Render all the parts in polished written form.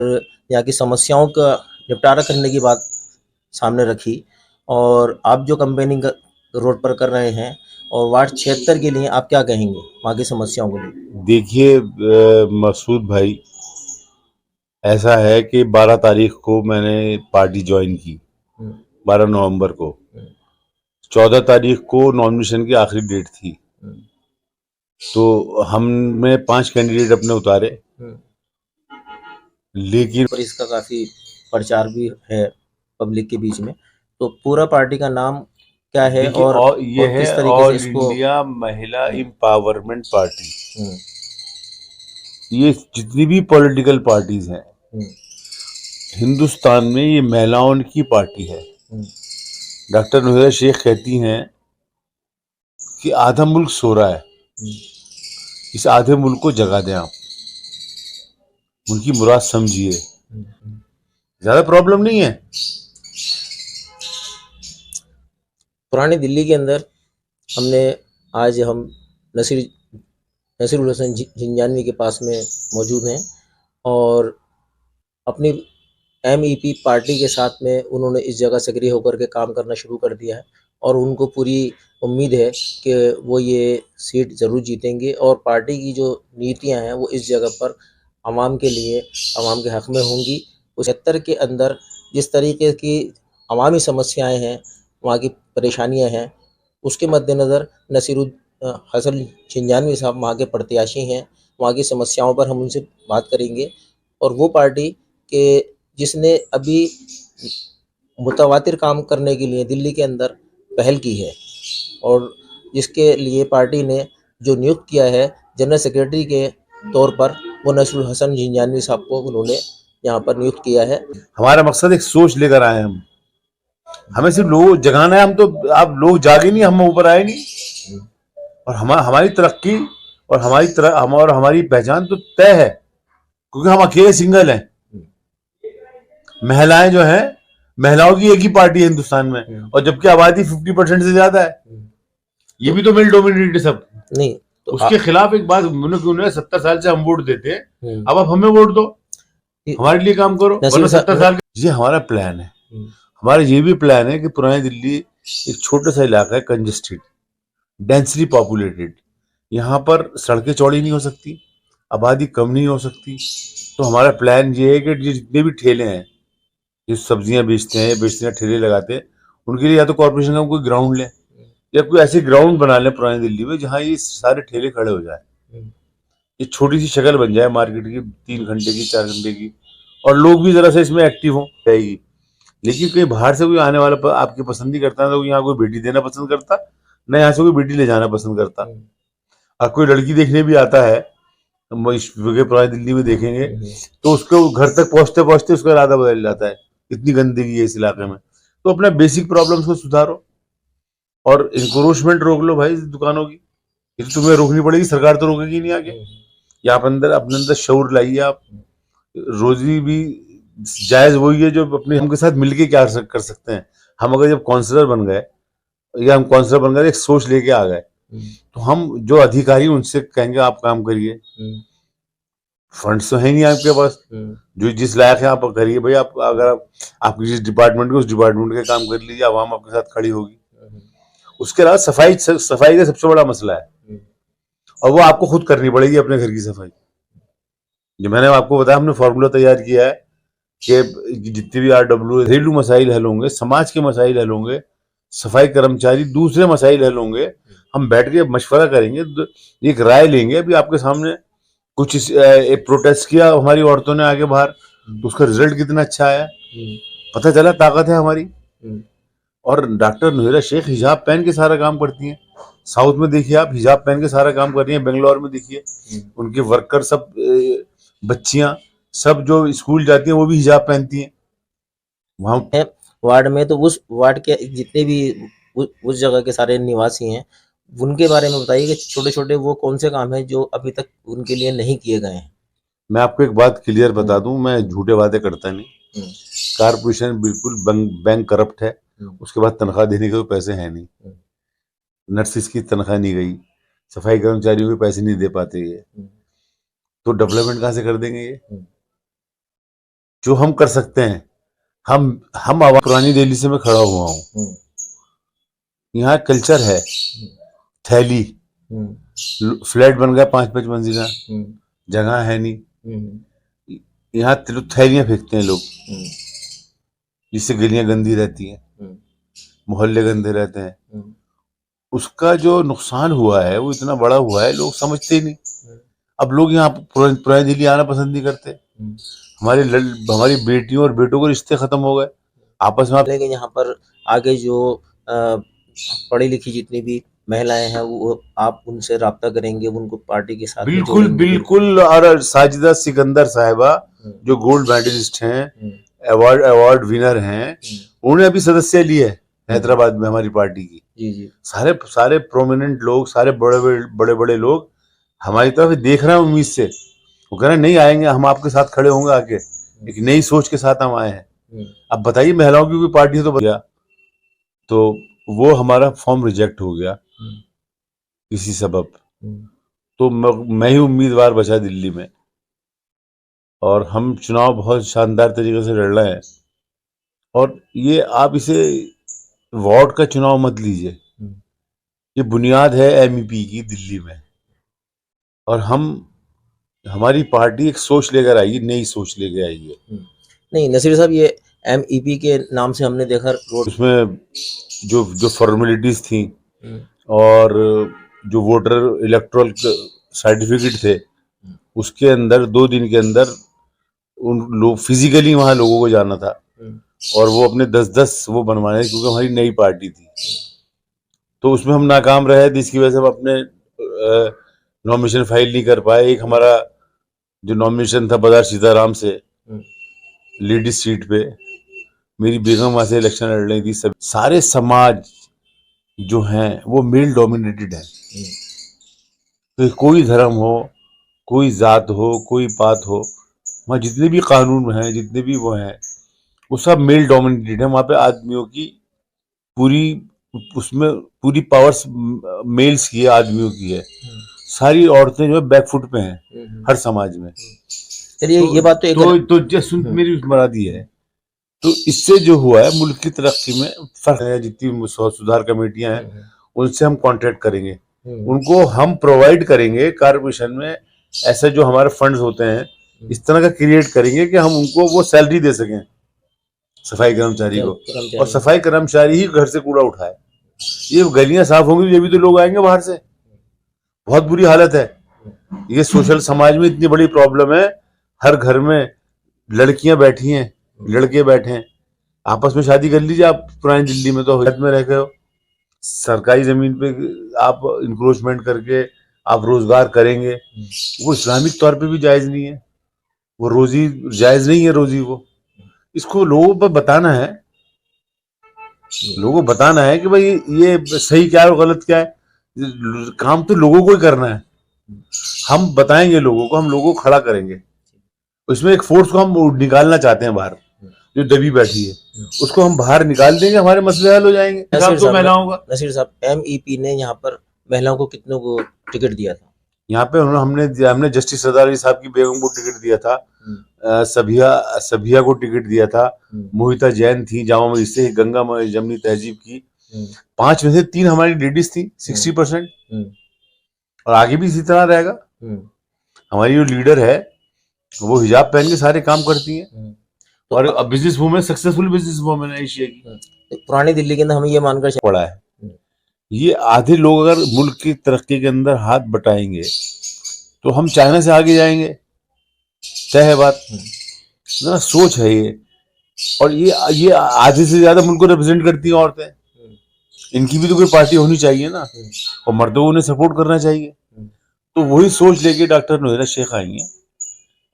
यहाँ की समस्याओं का निपटारा करने की बात सामने रखी और आप जो कैंपेनिंग रोड पर कर रहे हैं और वार्ड 76 के लिए आप क्या कहेंगे वहाँ की समस्याओं को लेकर? देखिए मसूद भाई, ऐसा है कि 12 तारीख को मैंने पार्टी ज्वाइन की, 12 नवंबर को। 14 तारीख को नॉमिनेशन की आखिरी डेट थी, तो हमने 5 कैंडिडेट अपने उतारे, लेकिन पर इसका काफ़ी प्रचार भी है पब्लिक के बीच में, तो पूरा पार्टी का नाम क्या है देखिए और ये है किस तरीके से ऑल इसको? इंडिया महिला एम्पावरमेंट पार्टी। ये जितनी भी पॉलिटिकल पार्टीज हैं हिंदुस्तान में, ये महिलाओं की पार्टी है। डॉक्टर नूहिया शेख कहती हैं कि आधा मुल्क सो रहा है, इस आधे मुल्क को जगा दें आप, उनकी मुराद समझिए। ज्यादा प्रॉब्लम नहीं है। पुरानी दिल्ली के अंदर हम नसीर नसीरुल हसन जिंजानवी के पास में मौजूद हैं और अपनी MEP पार्टी के साथ में उन्होंने इस जगह सक्रिय होकर के काम करना शुरू कर दिया है और उनको पूरी उम्मीद है कि वो ये सीट ज़रूर जीतेंगे और पार्टी की जो नीतियां हैं वो इस जगह पर आवाम के लिए, आवाम के हक़ में होंगी। उस क्षेत्र के अंदर जिस तरीके की अवामी समस्याएं हैं, वहाँ की परेशानियां हैं, उसके मद्देनज़र नसीरुल हसन जिंजानवी साहब वहाँ के प्रत्याशी हैं। वहाँ की समस्याओं पर हम उनसे बात करेंगे और वो पार्टी के जिसने अभी मुतवातिर काम करने के लिए दिल्ली के अंदर पहल की है और जिसके लिए पार्टी ने जो नियुक्त किया है जनरल सेक्रेटरी के तौर पर, वो नसीरुल हसन जिंजानवी साहब को उन्होंने यहाँ पर नियुक्त किया है। हमारा मकसद एक सोच लेकर आए हम, हमें सिर्फ लोग जगाना है। हम तो आप लोग जागे नहीं, हम ऊपर आए नहीं। और हमारी तरक्की और हमारी पहचान तो तय है, क्योंकि हम अकेले सिंगल हैं। महिलाएं जो हैं, महिलाओं की एक ही पार्टी है हिंदुस्तान में, और जबकि आबादी 50% से ज्यादा है। ये भी तो मेल डोमिनेटेड सब नहीं तो उसके खिलाफ एक बात, उन्होंने 70 साल से हम वोट देते हैं, अब आप हमें वोट दो, हमारे लिए काम करो, वरना 70 साल। ये हमारा प्लान है। हमारा ये भी प्लान है कि पुरानी दिल्ली एक छोटा सा इलाका है, कंजेस्टेड, डेंसली पॉपुलेटेड। यहाँ पर सड़कें चौड़ी नहीं हो सकती, आबादी कम नहीं हो सकती। तो हमारा प्लान ये है कि जितने भी ठेले हैं, जो सब्जियां बेचते हैं, ठेले लगाते हैं, उनके लिए या तो कॉर्पोरेशन का कोई ग्राउंड ले, या कोई ऐसे ग्राउंड बना ले पुरानी दिल्ली में जहाँ ये सारे ठेले खड़े हो जाए। ये छोटी सी शक्ल बन जाए मार्केट की, 3 घंटे की, 4 घंटे की, और लोग भी जरा से इसमें एक्टिव हो जाएगी। लेकिन कहीं बाहर से कोई आने वाला आपकी पसंद नहीं करता, तो यहाँ कोई बेटी देना पसंद करता, न यहाँ से कोई बेटी ले जाना पसंद करता। और कोई लड़की देखने भी आता है, पुरानी दिल्ली में देखेंगे तो उसको घर तक पहुंचते पहुंचते उसका इरादा बदल जाता है, इतनी गंदगी है इस इलाके में। तो अपना बेसिक प्रॉब्लम्स को सुधारो और इंक्रोचमेंट रोक लो भाई दुकानों की। ये तो तुम्हें रोकनी पड़ेगी, सरकार तो रोकेगी नहीं आगे। या आप अपने अंदर शऊर लाइए। आप रोजी भी जायज वही है जो अपने हम के साथ मिलके क्या कर सकते हैं। हम अगर जब काउंसलर बन गए, या हम काउंसलर बन गए, एक सोच लेके आ गए, तो हम जो अधिकारी उनसे कहेंगे आप काम करिए। फंड्स तो है नहीं आपके पास, जो जिस लायक है आप करिए भाई। आप अगर आपकी जिस डिपार्टमेंट के, उस डिपार्टमेंट के काम कर लीजिए, आवाम आपके साथ खड़ी होगी। उसके अलावा सफाई का सबसे बड़ा मसला है, और वो आपको खुद करनी पड़ेगी, अपने घर की सफाई। जो मैंने आपको बताया, हमने फॉर्मूला तैयार किया है कि जितने भी RW घरेलू मसाइल हल होंगे, समाज के मसाइल हल होंगे, सफाई कर्मचारी दूसरे मसाइल हल होंगे, हम बैठ के मशवरा करेंगे, एक राय लेंगे। अभी आपके सामने कुछ एक प्रोटेस्ट किया हमारी औरतों ने आगे बाहर, तो उसका रिजल्ट कितना अच्छा आया, पता चला ताकत है हमारी। और डॉक्टर नूहिया शेख हिजाब पहन के सारा काम करती हैं। साउथ में देखिए आप, हिजाब पहन के सारा काम कर रही हैं। बेंगलोर में देखिए, उनके वर्कर सब, बच्चियां सब जो स्कूल जाती हैं वो भी हिजाब पहनती हैं। वहाँ वार्ड में तो उस वार्ड के जितने भी उस जगह के सारे निवासी हैं, उनके बारे में बताइए कि छोटे छोटे वो कौन से काम हैं जो अभी तक उनके लिए नहीं किए गए हैं। मैं आपको एक बात क्लियर बता दूं, मैं झूठे वादे करता नहीं। कारपोरेशन बिल्कुल बैंक करप्ट है, उसके बाद तनख्वाह देने के तो पैसे हैं नहीं। नर्सिस की तनख्वाह नहीं गई, सफाई कर्मचारियों के पैसे नहीं दे पाते ये, तो डेवलपमेंट कहाँ से कर देंगे ये। जो हम कर सकते हैं, हम पुरानी दिल्ली से मैं खड़ा हुआ हूँ। यहाँ कल्चर है थैली, फ्लैट बन गया 5-5 मंजिला, जगह है नहीं, यहाँ थैलियां फेंकते हैं लोग, जिससे गलियां गंदी रहती हैं, मोहल्ले गंदे रहते हैं। उसका जो नुकसान हुआ है वो इतना बड़ा हुआ है, लोग समझते ही नहीं। अब लोग यहाँ पुरानी दिल्ली आना पसंद नहीं करते। हमारी बेटियों और बेटों के रिश्ते खत्म हो गए आपस में। लेकिन यहाँ पर आगे जो पढ़ी लिखी जितनी भी महिलाएं हैं वो आप उनसे राब्ता करेंगे, उनको पार्टी के साथ बिल्कुल बिल्कुल। और साजिदा सिकंदर साहिबा जो गोल्ड मेडलिस्ट हैं, अवार्ड विनर हैं, उन्होंने अभी सदस्य लिए है हैदराबाद में हमारी पार्टी की। जी। सारे प्रोमिनेंट लोग, सारे बड़े लोग हमारी तरफ देख रहे हैं उम्मीद से। वो कह रहे हैं नहीं आएंगे, हम आपके साथ खड़े होंगे आके, एक नई सोच के साथ हम आए हैं। अब बताइए, महिलाओं की कोई पार्टी तो गया तो वो हमारा फॉर्म रिजेक्ट हो गया किसी सबब। तो मैं ही उम्मीदवार बचा दिल्ली में, और हम चुनाव बहुत शानदार तरीके से लड़ रहे हैं। और ये आप इसे वार्ड का चुनाव मत लीजिए, ये बुनियाद है एमईपी की दिल्ली में। और हमारी पार्टी एक सोच लेकर आई, नई सोच लेकर आई है। नहीं नसीर साहब, ये एमईपी के नाम से हमने देखा रोड, उसमें जो फॉर्मेलिटीज थी और जो वोटर इलेक्टोरल सर्टिफिकेट थे, उसके अंदर 2 दिन के अंदर उन लोग फिजिकली वहां लोगों को जाना था, और वो अपने 10-10 वो बनवाने, क्योंकि हमारी नई पार्टी थी। तो उसमें हम नाकाम रहे, जिसकी वजह से हम अपने नॉमिनेशन फाइल नहीं कर पाए। एक हमारा जो नॉमिनेशन था बाजार सीताराम से लेडीज सीट पे, मेरी बेगम वहां से इलेक्शन लड़ रही थी। सब सारे समाज जो हैं वो मेल डोमिनेटेड है। तो कोई धर्म हो, कोई जात हो, कोई पात हो, वहाँ जितने भी कानून हैं, जितने भी वो हैं, वो सब मेल डोमिनेटेड है। वहाँ पे आदमियों की पूरी पावर्स मेल्स की है, आदमियों की है। सारी औरतें जो है बैकफुट पे हैं हर समाज में। चलिए ये बात तो जस्ट मेरी मुरादी है। तो इससे जो हुआ है मुल्क की तरक्की में फर्क है। जितनी सुधार कमेटियां हैं उनसे हम कॉन्ट्रैक्ट करेंगे, उनको हम प्रोवाइड करेंगे कारपोरेशन में। ऐसे जो हमारे फंड्स होते हैं इस तरह का क्रिएट करेंगे कि हम उनको वो सैलरी दे सकें सफाई कर्मचारी को, और सफाई कर्मचारी ही घर से कूड़ा उठाए। ये गलियां साफ होंगी, ये भी तो लोग आएंगे बाहर से। बहुत बुरी हालत है ये। सोशल समाज में इतनी बड़ी प्रॉब्लम है, हर घर में लड़कियां बैठी हैं, लड़के बैठे हैं। आपस में शादी कर लीजिए। आप पुरानी दिल्ली में तो हद में रह गए हो, सरकारी जमीन पे आप इंक्रोचमेंट करके आप रोजगार करेंगे, वो इस्लामिक तौर पे भी जायज नहीं है, वो रोजी जायज नहीं है रोजी। वो इसको लोगों पर बताना है, लोगों को बताना है कि भाई ये सही क्या है और गलत क्या है। काम तो लोगों को ही करना है। हम बताएंगे लोगों को, हम लोगों को खड़ा करेंगे। इसमें एक फोर्स को हम निकालना चाहते हैं बाहर, जो दबी बैठी है, उसको हम बाहर निकाल देंगे, हमारे मसले हल हो जाएंगे। तो महिलाओं का नसीर साहब, एमईपी ने यहाँ पर महिलाओं को कितनों को टिकट दिया था? यहाँ पे हमने जस्टिस सरदार अली साहब की बेगम को टिकट दिया था, सभिया को टिकट दिया था, मोहिता जैन थी जामा मस्जिद से, गंगा जमनी तहजीब की। 5 में से 3 हमारी लेडीज थी, 60%। और आगे भी इसी तरह रहेगा। हमारी जो लीडर है वो हिजाब पहन के सारे काम करती हैं, और अब business women, successful business women है एशिया की। पुरानी दिल्ली के अंदर हमें ये मानकर पड़ा है, ये आधे लोग अगर मुल्क की तरक्की के अंदर हाथ बटाएंगे तो हम चाइना से आगे जाएंगे, तय है बात। ना सोच है ये। और ये आधे से ज्यादा मुल्क को रिप्रेजेंट करती हैं औरतें। इनकी भी तो कोई पार्टी होनी चाहिए ना, और मर्दों को उन्हें सपोर्ट करना चाहिए। तो वही सोच लेके डॉक्टर नोएरा शेख आई हैं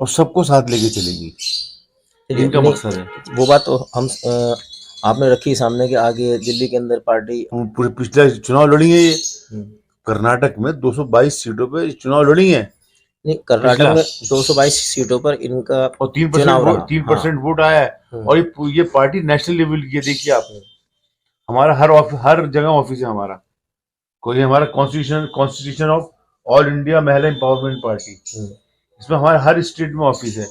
और सबको साथ लेके चलेंगी। इनका मकसद है। वो बात तो हम आपने रखी सामने के आगे दिल्ली के अंदर पार्टी पूरे पिछले चुनाव लड़ी है। ये कर्नाटक में 222 सीटों पे चुनाव लड़ी है। नहीं, कर्नाटक में 222 सीटों पर इनका और 3% वोट आया है। और ये पार्टी नेशनल लेवल की है। देखिए आप, हमारा हर जगह ऑफिस है हमारा। कोई हमारा कॉन्स्टिट्यूशन ऑफ ऑल इंडिया महिला एम्पावरमेंट पार्टी, इसमें हमारे हर स्टेट में ऑफिस है।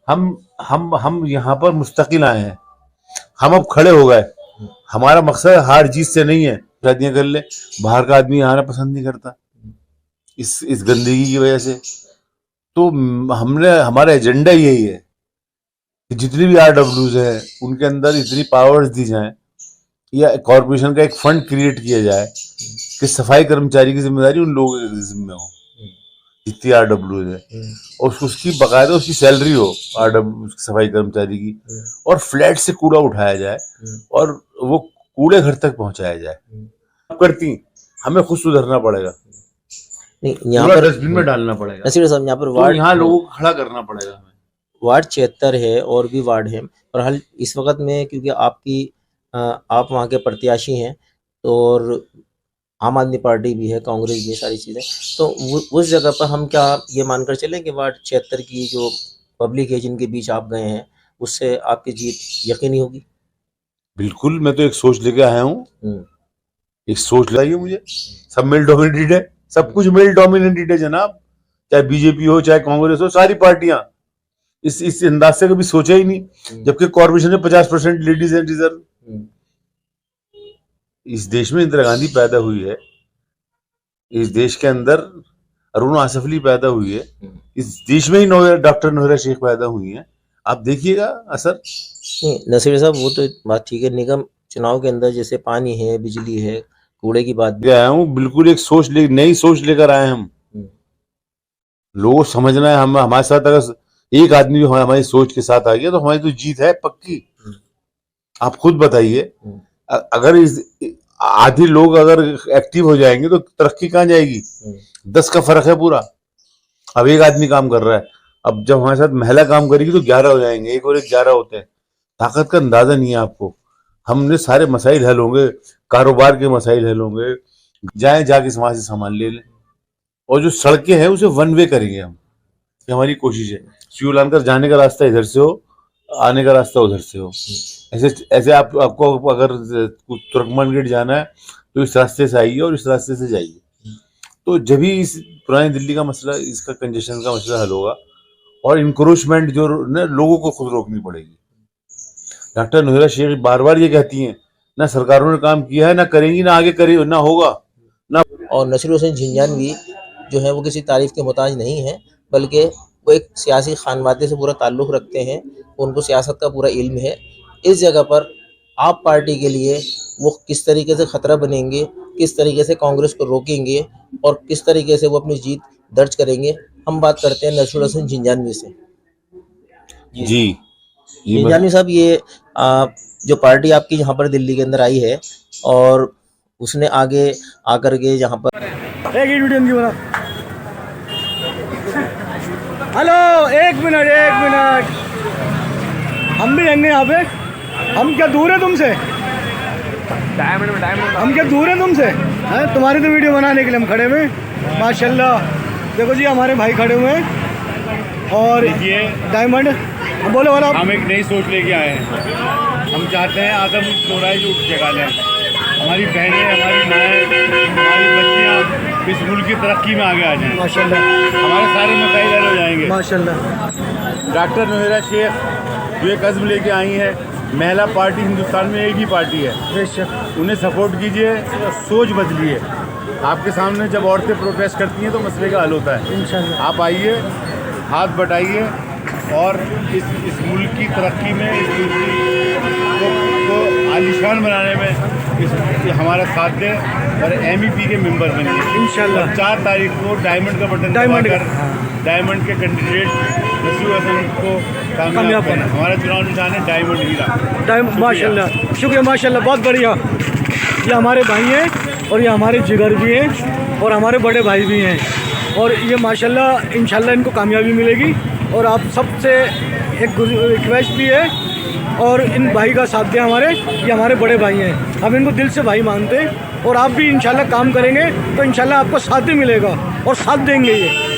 हम यहाँ पर मुस्तकिल आए हैं, हम अब खड़े हो गए। हमारा मकसद हार जीत से नहीं है। शादियां कर ले, बाहर का आदमी आना पसंद नहीं करता इस गंदगी की वजह से। तो हमारा एजेंडा यही है कि जितनी भी RWs है उनके अंदर इतनी पावर्स दी जाएं, या कॉर्पोरेशन का एक फंड क्रिएट किया जाए कि सफाई कर्मचारी की जिम्मेदारी उन लोगों के जिम्मे हो, जितनी RWs है, और उसकी बाकायदा उसकी सैलरी हो RW सफाई कर्मचारी की, और फ्लैट से कूड़ा उठाया जाए और वो कूड़े घर तक पहुंचाया जाए। करती हमें खुद सुधरना पड़ेगा, नहीं यहाँ पर डस्टबिन में डालना पड़ेगा। नसीर साहब यहाँ पर तो यहाँ लोगों को खड़ा करना पड़ेगा हमें। वार्ड 76 है और भी वार्ड है, और हाल इस वक्त में क्योंकि आप वहाँ के प्रत्याशी हैं और आम आदमी पार्टी भी है, कांग्रेस भी है, सारी चीज़ें, तो उस जगह पर हम क्या ये मानकर चलें कि वार्ड 76 की जो पब्लिक है जिनके बीच आप गए हैं उससे आपकी जीत यकीनी होगी? बिल्कुल, मैं तो एक सोच लेके आया हूँ, एक सोच लगाइए मुझे। सब मेल डोमिनेटेड है, सब कुछ मेल डोमिनेटेड है जनाब, चाहे बीजेपी हो चाहे कांग्रेस हो, सारी पार्टियां इस अंदाज से कभी सोचा ही नहीं। जबकि कॉर्पोरेशन में 50% लेडीज एंड रिजर्व। इस देश में इंदिरा गांधी पैदा हुई है, इस देश के अंदर अरुण आसफली पैदा हुई है, इस देश में ही डॉक्टर नोहरा शेख पैदा हुई है। आप देखिएगा असर। नहीं नसीर साहब वो तो बात ठीक है, निगम चुनाव के अंदर जैसे पानी है, बिजली है, कूड़े की बात भी आया हूँ, बिल्कुल एक नई सोच लेकर आए हम। लोगों समझना है, हम हमारे साथ अगर एक आदमी भी हमारी सोच के साथ आ गया तो हमारी तो जीत है पक्की। आप खुद बताइए, अगर आधे लोग अगर एक्टिव हो जाएंगे तो तरक्की कहाँ जाएगी? 10 का फर्क है पूरा। अब एक आदमी काम कर रहा है, अब जब हमारे साथ महिला काम करेगी तो 11 हो जाएंगे, 1 और 1 11 होते हैं। ताकत का अंदाजा नहीं है आपको। हमने सारे मसाइल हल होंगे, कारोबार के मसाइल हल होंगे, जाके समाज से सामान ले लें, और जो सड़कें हैं उसे 1 वे करेंगे हम। ये हमारी कोशिश है। शिवलानकर जाने का रास्ता इधर से हो, आने का रास्ता उधर से हो। ऐसे आपको अगर तुर्कमान गेट जाना है तो इस रास्ते से आइए और इस रास्ते से जाइए। तो जब ही इस पुरानी दिल्ली का मसला, इसका कंजेशन का मसला हल होगा, और इंक्रोचमेंट जो न लोगों को खुद रोकनी पड़ेगी। डॉक्टर नोहरा शेख बार बार ये कहती हैं, ना सरकारों ने काम किया है, ना करेंगी, ना आगे करेंगे, ना होगा ना। और नसीर हुसैन झिंझानवी जो है वो किसी तारीफ के मोहताज नहीं है, बल्कि वो एक सियासी खानवादे से पूरा ताल्लुक़ रखते हैं, उनको सियासत का पूरा इल्म है। इस जगह पर आप पार्टी के लिए वो किस तरीके से ख़तरा बनेंगे, किस तरीके से कांग्रेस को रोकेंगे और किस तरीके से वो अपनी जीत दर्ज करेंगे, हम बात करते हैं नसीर हुसैन झिंझानवी से। जी झिंझानवी साहब, ये जो पार्टी आपकी यहाँ पर दिल्ली के अंदर आई है और उसने आगे आकर के यहाँ पर एक ही वीडियो बना। हेलो, एक मिनट, हम भी रहेंगे यहाँ पे। हम क्या दूर है तुमसे? हम क्या दूर है तुमसे? हैं, तुम्हारी तो वीडियो बनाने के लिए हम खड़े हुए। माशाल्लाह, देखो जी हमारे भाई खड़े हुए हैं। और ये डायमंड बोलो वाला, हम एक नई सोच लेके आए हैं। हम चाहते हैं आदम चौराहे जो जगा लें। हमारी बहनें, हमारी माएँ, हमारी बच्चियाँ इस मुल्क की तरक्की में आगे आ जाएं। माशाल्लाह, हमारे सारे मसाइल हल हो जाएंगे। माशाल्लाह। डॉक्टर नोहरा शेख जो एक अज़्म लेके आई है, महिला पार्टी हिंदुस्तान में एक ही पार्टी है, बेशक उन्हें सपोर्ट कीजिए, सोच बदलिए। आपके सामने जब औरतें प्रोटेस्ट करती हैं तो मसले का हल होता है। इंशाल्लाह आप आइए, हाथ बटाइए और इस मुल्क की तरक्की में, इस मुल्क को आलिशान बनाने में हमारा साथ दें और MEP के मेंबर बनिए इंशाल्लाह। 4 तारीख को डायमंड का बटन दबाकर डायमंड के कैंडिडेट नसीर हुसैन को कामयाब करना। हमारा चुनाव निशान है डायमंड हीरा। माशाल्लाह, शुक्रिया, माशाल्लाह, बहुत बढ़िया। ये हमारे भाई हैं और ये हमारे जिगर भी हैं और हमारे बड़े भाई भी हैं, और ये माशाल्लाह इंशाल्लाह इनको कामयाबी मिलेगी। और आप सबसे एक रिक्वेस्ट भी है, और इन भाई का साथ दें हमारे, ये हमारे बड़े भाई हैं, हम इनको दिल से भाई मानते हैं। और आप भी इंशाल्लाह काम करेंगे तो इंशाल्लाह आपको साथ भी मिलेगा और साथ देंगे ये।